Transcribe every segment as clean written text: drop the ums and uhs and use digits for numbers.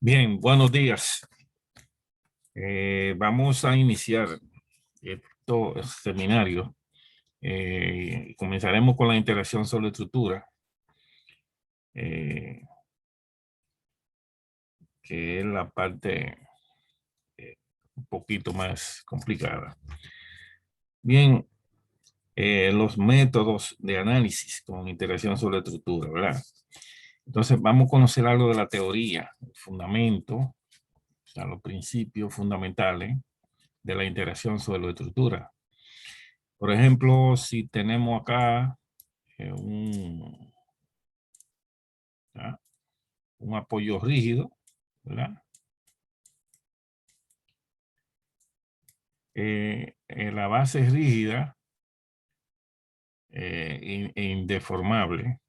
Bien, buenos días. Vamos a iniciar este seminario. Comenzaremos con la interacción sobre estructura, que es la parte un poquito más complicada. Bien, los métodos de análisis con interacción sobre estructura, ¿verdad? Entonces, vamos a conocer algo de la teoría, el fundamento, o sea, los principios fundamentales de la interacción sobre la estructura. Por ejemplo, si tenemos acá un apoyo rígido, ¿verdad? La base es rígida e indeformable.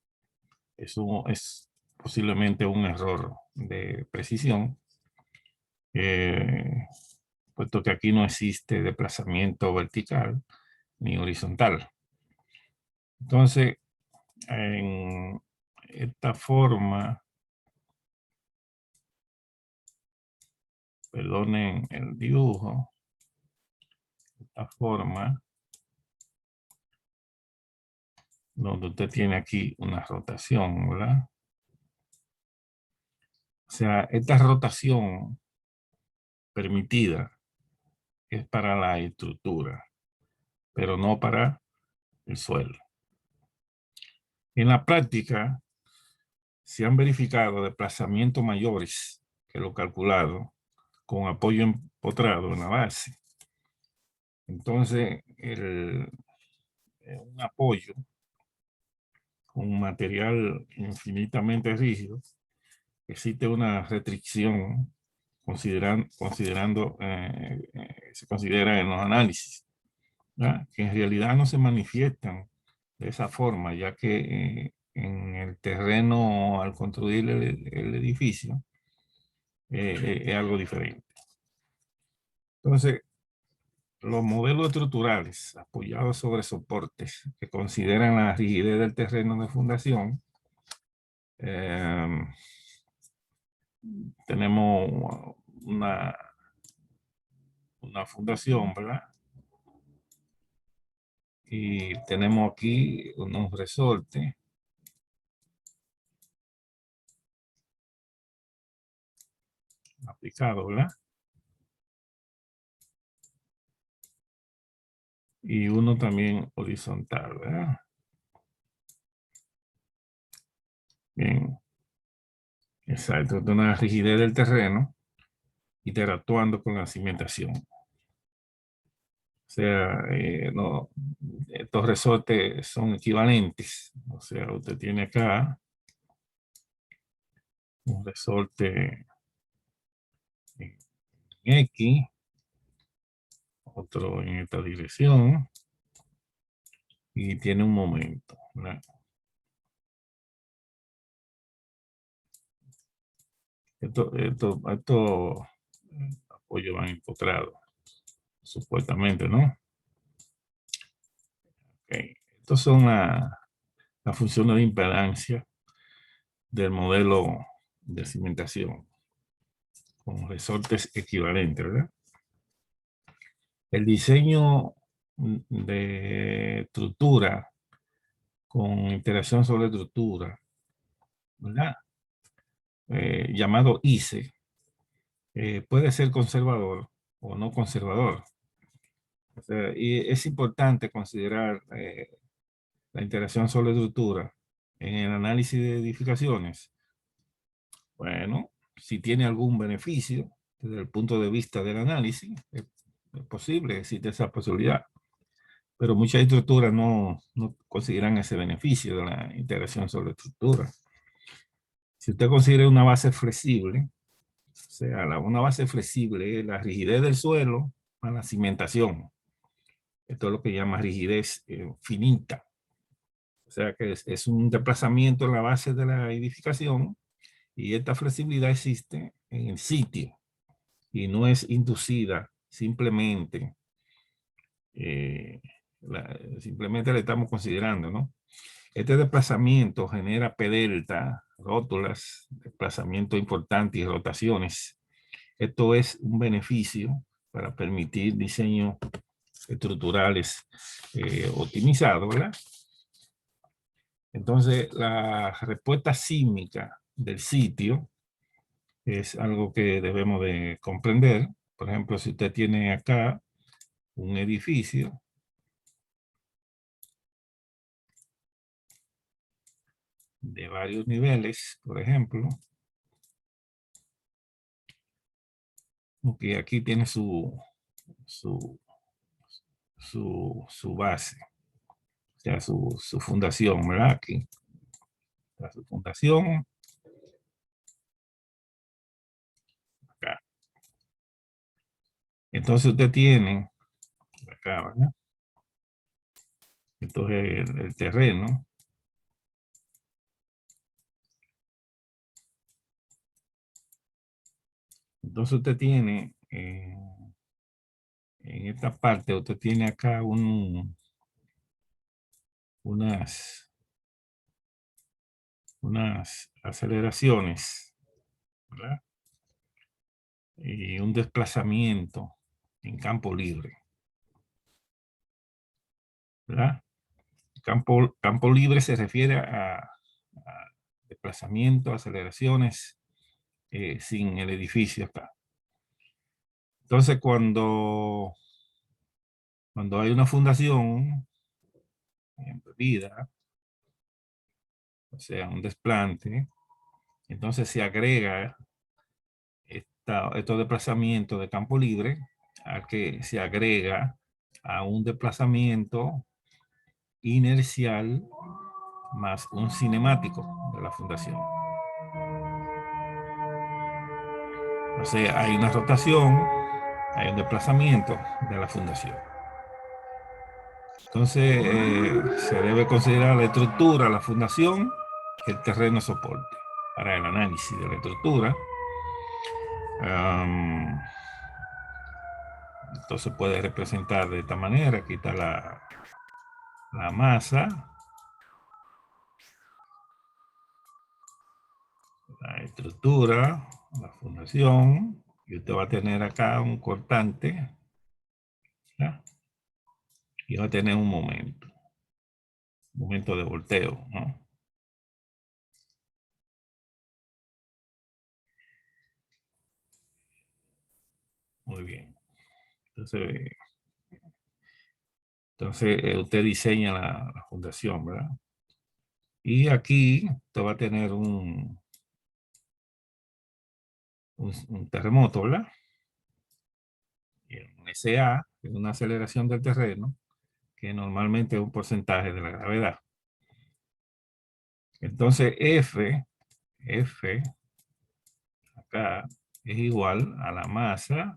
Eso es posiblemente un error de precisión, puesto que aquí no existe desplazamiento vertical ni horizontal. Entonces, en esta forma, perdonen el dibujo, esta forma, donde usted tiene aquí una rotación, ¿verdad? O sea, esta rotación permitida es para la estructura, pero no para el suelo. En la práctica, se han verificado desplazamientos mayores que lo calculado con apoyo empotrado en la base. Entonces, un apoyo con un material infinitamente rígido, existe una restricción se considera en los análisis, ¿verdad? Que en realidad no se manifiestan de esa forma, ya que en el terreno al construir el edificio es algo diferente. Entonces, los modelos estructurales apoyados sobre soportes que consideran la rigidez del terreno de fundación, tenemos una fundación, ¿verdad? Y tenemos aquí unos resortes aplicados, ¿verdad? Y uno también horizontal, ¿verdad? Bien, exacto, de una rigidez del terreno interactuando con la cimentación. O sea, no, estos resortes son equivalentes. O sea, usted tiene acá un resorte en X, otro en esta dirección, y tiene un momento, ¿verdad? Estos apoyos van empotrados, supuestamente, ¿no? Okay. Estos son las funciones de impedancia del modelo de cimentación con resortes equivalentes, ¿verdad? El diseño de estructura con interacción sobre estructura, ¿verdad? Llamado ICE, puede ser conservador o no conservador. O sea, y es importante considerar la interacción sobre estructura en el análisis de edificaciones. Bueno, si tiene algún beneficio desde el punto de vista del análisis, es posible, existe esa posibilidad. Pero muchas estructuras no consideran ese beneficio de la interacción sobre estructura. Si usted considera una base flexible, o sea, una base flexible es la rigidez del suelo a la cimentación. Esto es lo que llama rigidez finita. O sea, que es un desplazamiento en la base de la edificación y esta flexibilidad existe en el sitio y no es inducida simplemente, simplemente le estamos considerando, ¿no? Este desplazamiento genera P delta rótulas, desplazamiento importante y rotaciones. Esto es un beneficio para permitir diseños estructurales optimizados, ¿verdad? Entonces, la respuesta sísmica del sitio es algo que debemos de comprender. Por ejemplo, si usted tiene acá un edificio de varios niveles, por ejemplo, que aquí tiene su base, o sea, su fundación, ¿verdad? Aquí está su fundación, acá. Entonces usted tiene, acá, ¿verdad? Entonces el terreno. Entonces usted tiene, en esta parte, usted tiene acá unas aceleraciones, ¿verdad? Y un desplazamiento en campo libre, ¿verdad? Campo libre se refiere a desplazamiento, aceleraciones sin el edificio acá. Entonces, cuando hay una fundación embebida, o sea, un desplante, entonces se agrega estos desplazamientos de campo libre a que se agrega a un desplazamiento inercial más un cinemático de la fundación. O sea, hay una rotación, hay un desplazamiento de la fundación. Entonces, se debe considerar la estructura, la fundación, el terreno soporte para el análisis de la estructura. Entonces puede representar de esta manera. Aquí está la masa, la estructura, la fundación, y usted va a tener acá un cortante, ¿ya? Y va a tener un momento de volteo, ¿no? Muy bien. Entonces usted diseña la fundación, ¿verdad? Y aquí usted va a tener un terremoto, ¿verdad? Y un SA, que es una aceleración del terreno, que normalmente es un porcentaje de la gravedad. Entonces F acá es igual a la masa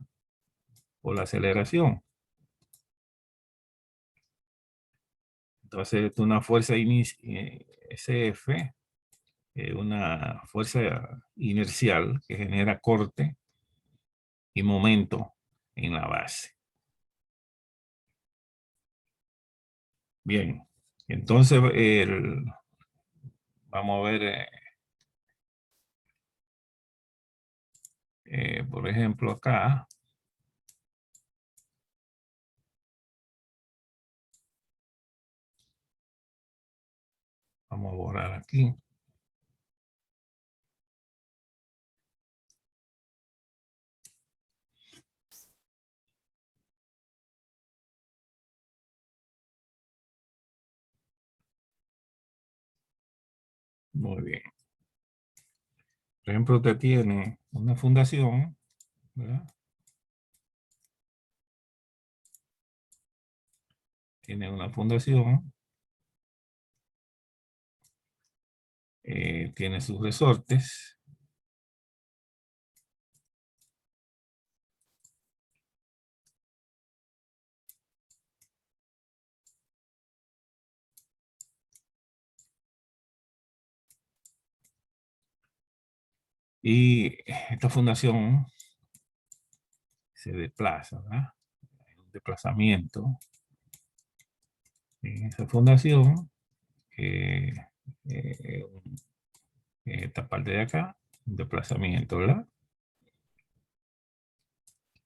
por la aceleración. Entonces, una fuerza SF, una fuerza inercial que genera corte y momento en la base. Bien, entonces vamos a ver, por ejemplo, acá. Vamos a borrar aquí. Muy bien. Por ejemplo, usted tiene una fundación, ¿verdad? Tiene una fundación, tiene sus resortes, y esta fundación se desplaza, ¿verdad? Hay un desplazamiento en esa fundación, eh, esta parte de acá, un desplazamiento, ¿verdad?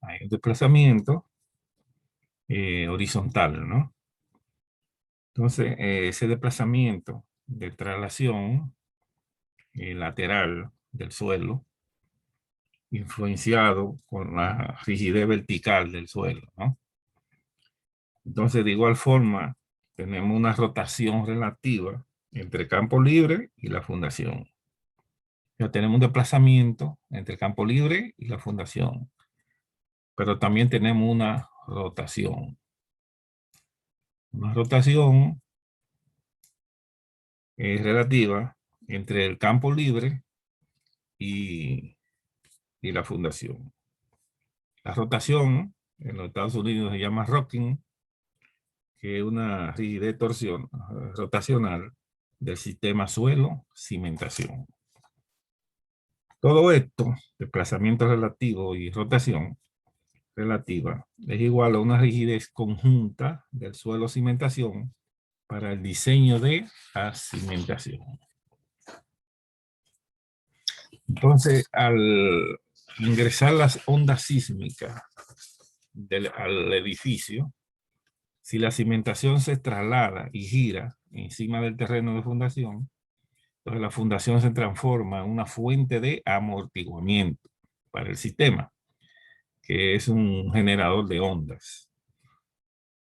Hay un desplazamiento horizontal, ¿no? Entonces, ese desplazamiento de traslación lateral del suelo, influenciado con la rigidez vertical del suelo, ¿no? Entonces, de igual forma, tenemos una rotación relativa entre campo libre y la fundación. Ya tenemos un desplazamiento entre el campo libre y la fundación, pero también tenemos una rotación. Una rotación es relativa entre el campo libre y la fundación. La rotación en los Estados Unidos se llama rocking, que es una rigidez rotacional del sistema suelo-cimentación. Todo esto, desplazamiento relativo y rotación relativa, es igual a una rigidez conjunta del suelo-cimentación para el diseño de la cimentación. Entonces, al ingresar las ondas sísmicas al edificio, si la cimentación se traslada y gira encima del terreno de fundación, entonces la fundación se transforma en una fuente de amortiguamiento para el sistema, que es un generador de ondas.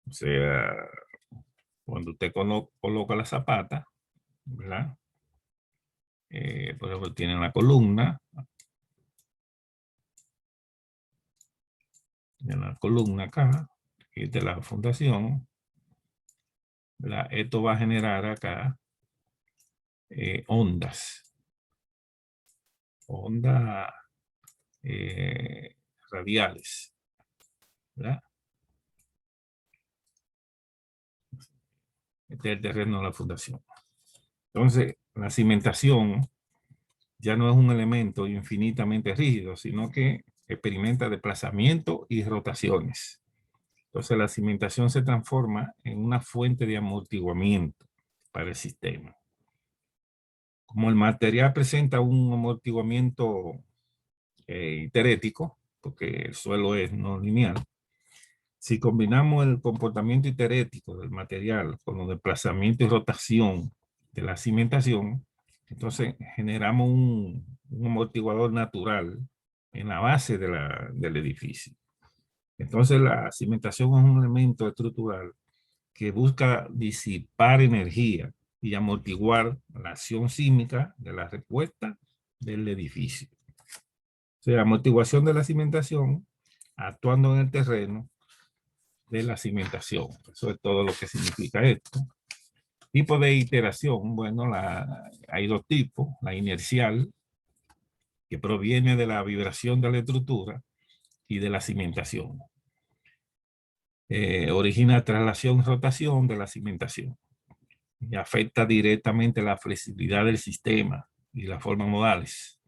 O sea, cuando usted coloca la zapata, ¿verdad? Por ejemplo, tiene una columna. En la columna acá, que es de la fundación, ¿verdad? Esto va a generar acá ondas. Ondas radiales, ¿verdad? Este es el terreno de la fundación. Entonces, la cimentación ya no es un elemento infinitamente rígido, sino que experimenta desplazamiento y rotaciones. Entonces, la cimentación se transforma en una fuente de amortiguamiento para el sistema. Como el material presenta un amortiguamiento iterético, porque el suelo es no lineal, si combinamos el comportamiento iterético del material con los desplazamientos y rotación de la cimentación, entonces generamos un amortiguador natural en la base del edificio. Entonces la cimentación es un elemento estructural que busca disipar energía y amortiguar la acción sísmica de la respuesta del edificio. O sea, amortiguación de la cimentación actuando en el terreno de la cimentación. Eso es todo lo que significa esto. Tipo de iteración, bueno, hay dos tipos, la inercial, que proviene de la vibración de la estructura, y de la cimentación. Origina traslación y rotación de la cimentación y afecta directamente la flexibilidad del sistema y las formas modales.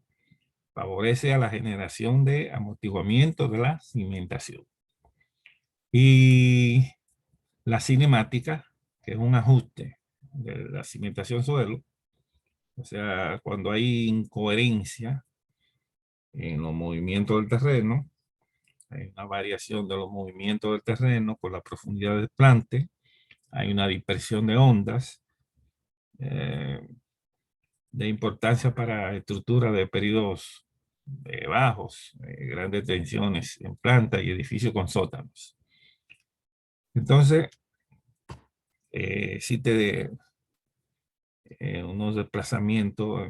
Favorece a la generación de amortiguamiento de la cimentación. Y la cinemática, que es un ajuste de la cimentación suelo, o sea, cuando hay incoherencia en los movimientos del terreno, hay una variación de los movimientos del terreno por la profundidad del plante, hay una dispersión de ondas de importancia para estructuras de periodos bajos, grandes tensiones en planta y edificios con sótanos. Entonces, existe unos desplazamientos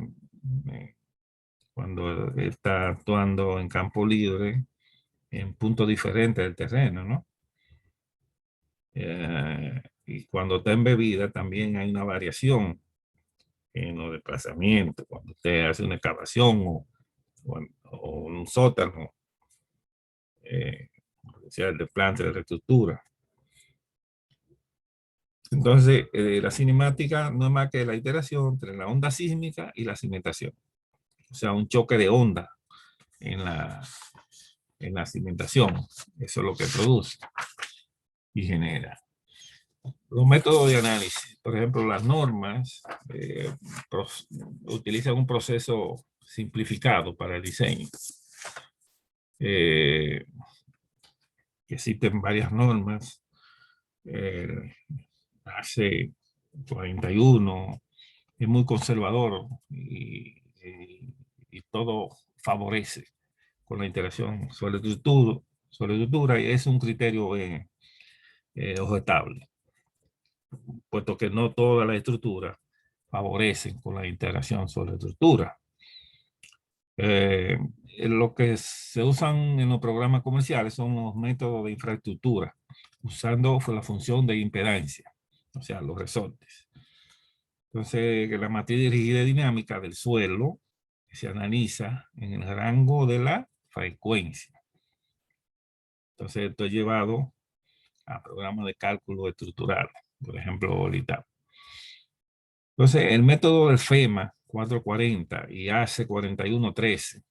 cuando está actuando en campo libre en puntos diferentes del terreno, ¿no? Y cuando está embebida también hay una variación en los desplazamientos, cuando usted hace una excavación o un sótano, sea el de planta de reestructura. Entonces, la cinemática no es más que la iteración entre la onda sísmica y la cimentación. O sea, un choque de onda en la cimentación. Eso es lo que produce y genera. Los métodos de análisis, por ejemplo, las normas utilizan un proceso simplificado para el diseño. Existen varias normas. Hace 41 es muy conservador y todo favorece con la interacción sobre estructura, y es un criterio objetable, puesto que no todas las estructuras favorecen con la interacción sobre estructura. Lo que se usan en los programas comerciales son los métodos de infraestructura, usando la función de impedancia, o sea, los resortes. Entonces, la materia rígida dinámica del suelo se analiza en el rango de la frecuencia. Entonces, esto es llevado a programas de cálculo estructural, por ejemplo, OLITAP. Entonces, el método del FEMA 440 y ACE 4113,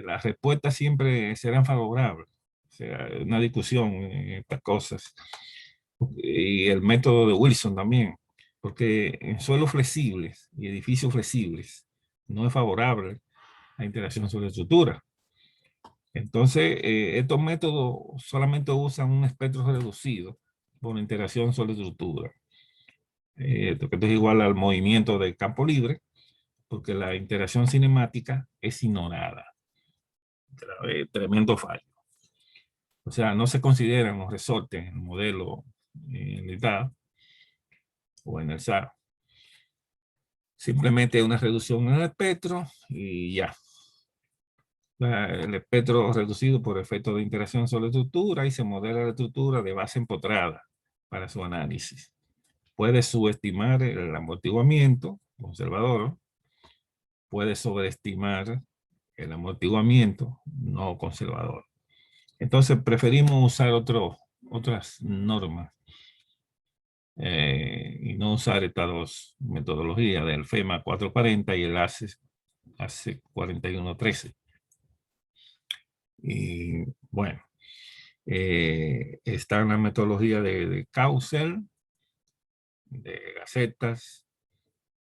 las respuestas siempre serán favorables. O sea, una discusión en estas cosas. Y el método de Wilson también, porque en suelos flexibles y edificios flexibles no es favorable la interacción sobre estructura. Entonces, estos métodos solamente usan un espectro reducido por interacción sobre estructura. Esto es igual al movimiento del campo libre, porque la interacción cinemática es ignorada. Tremendo fallo. O sea, no se consideran los resortes en el modelo LIDAR o en el SAR. Simplemente una reducción en el espectro y ya. El espectro reducido por efecto de interacción sobre la estructura, y se modela la estructura de base empotrada para su análisis. Puede subestimar el amortiguamiento conservador, puede sobreestimar el amortiguamiento no conservador. Entonces preferimos usar otras normas y no usar estas dos metodologías del FEMA 440 y el ACE 4113. Y bueno, está en la metodología de Causel, de Gacetas,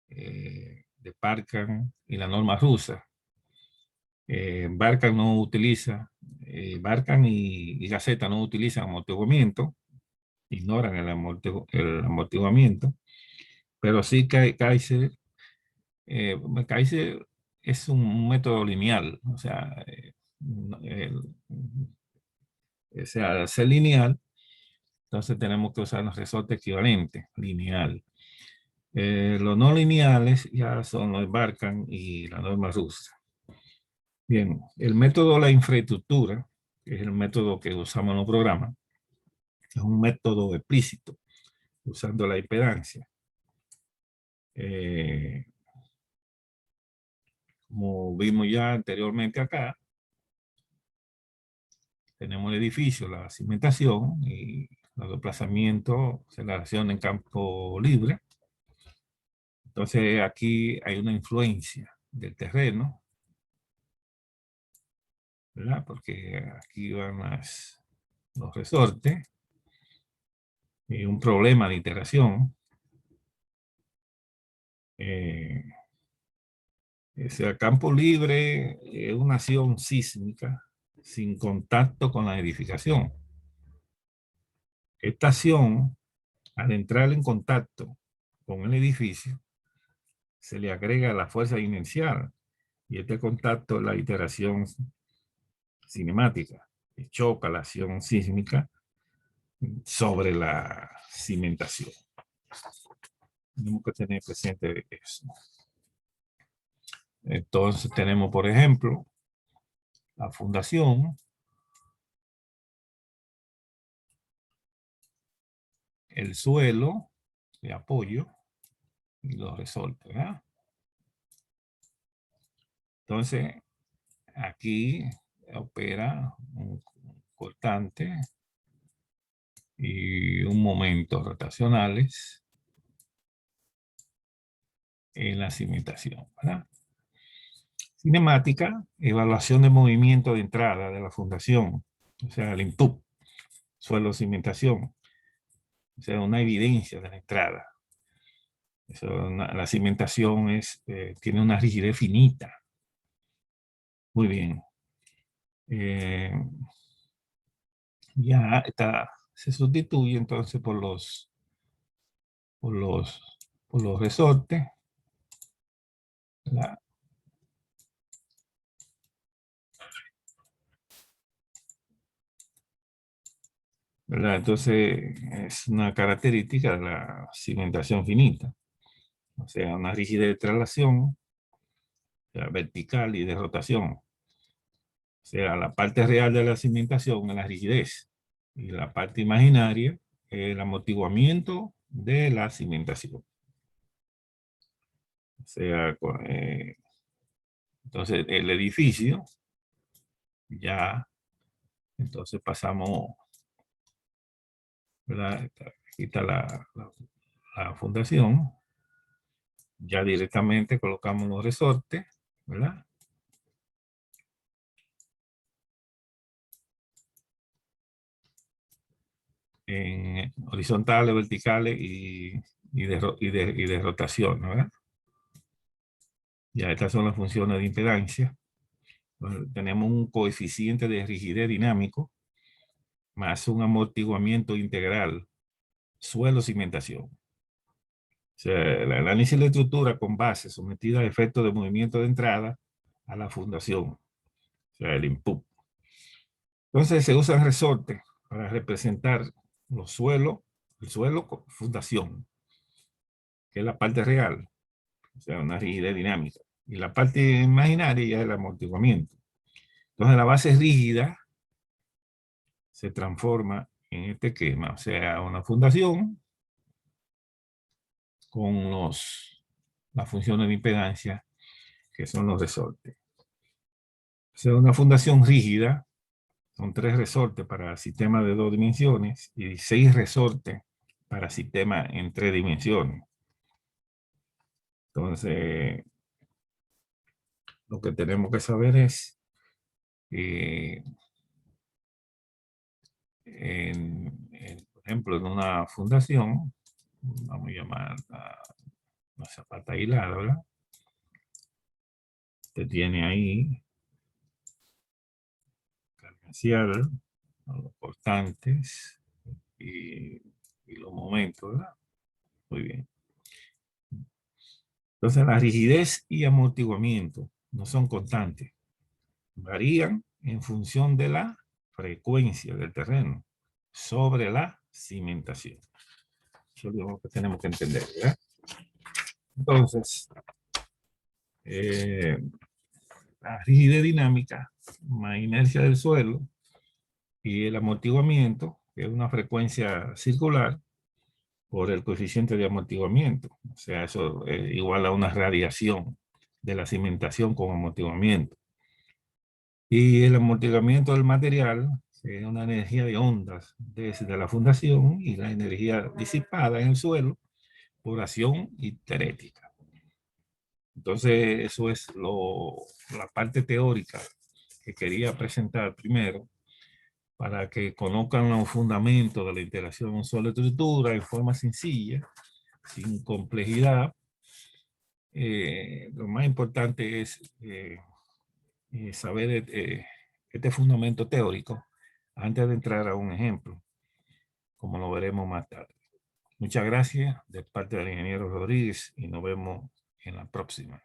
de Barkan y la norma rusa. Barkan no utiliza, Barkan y Gaceta no utilizan amortiguamiento, ignoran el amortiguamiento, pero sí Kaiser es un método lineal, o sea, al ser lineal, entonces tenemos que usar los resortes equivalentes, lineal. Los no lineales ya son los Barkan y la norma rusa. Bien, el método de la infraestructura, que es el método que usamos en los programas, es un método explícito, usando la impedancia. Como vimos ya anteriormente acá, tenemos el edificio, la cimentación y los desplazamientos, aceleración en campo libre. Entonces aquí hay una influencia del terreno, ¿verdad? Porque aquí van los resortes y un problema de iteración. El campo libre es una acción sísmica sin contacto con la edificación. Esta acción, al entrar en contacto con el edificio, se le agrega la fuerza inercial, y este contacto es la iteración cinemática, que choca la acción sísmica sobre la cimentación. Tenemos que tener presente eso. Entonces tenemos, por ejemplo, la fundación, el suelo de apoyo y los resortes, ¿verdad? Entonces, aquí opera un cortante y un momento rotacionales en la cimentación, ¿verdad? Cinemática, evaluación de movimiento de entrada de la fundación, o sea, el input, suelo cimentación. O sea, una evidencia de la entrada. La cimentación tiene una rigidez finita. Muy bien. Ya se sustituye entonces por los resortes. ¿Verdad? Entonces es una característica de la cimentación finita. O sea, una rigidez de traslación, o sea, vertical y de rotación. O sea, la parte real de la cimentación es la rigidez. Y la parte imaginaria es el amortiguamiento de la cimentación. O sea, entonces el edificio ya, entonces pasamos, ¿verdad? Aquí está la fundación. Ya directamente colocamos los resortes, ¿verdad? En horizontales, verticales y de rotación, ¿verdad? Ya estas son las funciones de impedancia. Entonces, tenemos un coeficiente de rigidez dinámico más un amortiguamiento integral, suelo, cimentación. O sea, el análisis de la estructura con base sometida a efectos de movimiento de entrada a la fundación, o sea, el input. Entonces se usan resortes para representar el suelo con fundación, que es la parte real, o sea, una rigidez dinámica. Y la parte imaginaria es el amortiguamiento. Entonces la base rígida se transforma en este esquema, o sea, una fundación con las funciones de impedancia, que son los resortes. O sea, una fundación rígida, son 3 resortes para sistemas de 2 dimensiones y 6 resortes para sistemas en 3 dimensiones. Entonces, lo que tenemos que saber es, por ejemplo, en una fundación, vamos a llamar una zapata hilada, ¿verdad? Usted tiene ahí cargancial, los cortantes y los momentos, ¿verdad? Muy bien. Entonces, la rigidez y amortiguamiento no son constantes. Varían en función de la frecuencia del terreno sobre la cimentación. Eso es lo que tenemos que entender, ¿verdad? Entonces, la rigidez dinámica, más inercia del suelo y el amortiguamiento, que es una frecuencia circular, por el coeficiente de amortiguamiento. O sea, eso es igual a una radiación de la cimentación con amortiguamiento. Y el amortiguamiento del material es una energía de ondas desde la fundación y la energía disipada en el suelo por acción histerética. Entonces, eso es la parte teórica que quería presentar primero, para que conozcan los fundamentos de la interacción suelo-estructura en forma sencilla, sin complejidad. Lo más importante es saber este fundamento teórico antes de entrar a un ejemplo, como lo veremos más tarde. Muchas gracias de parte del ingeniero Rodríguez y nos vemos en la próxima.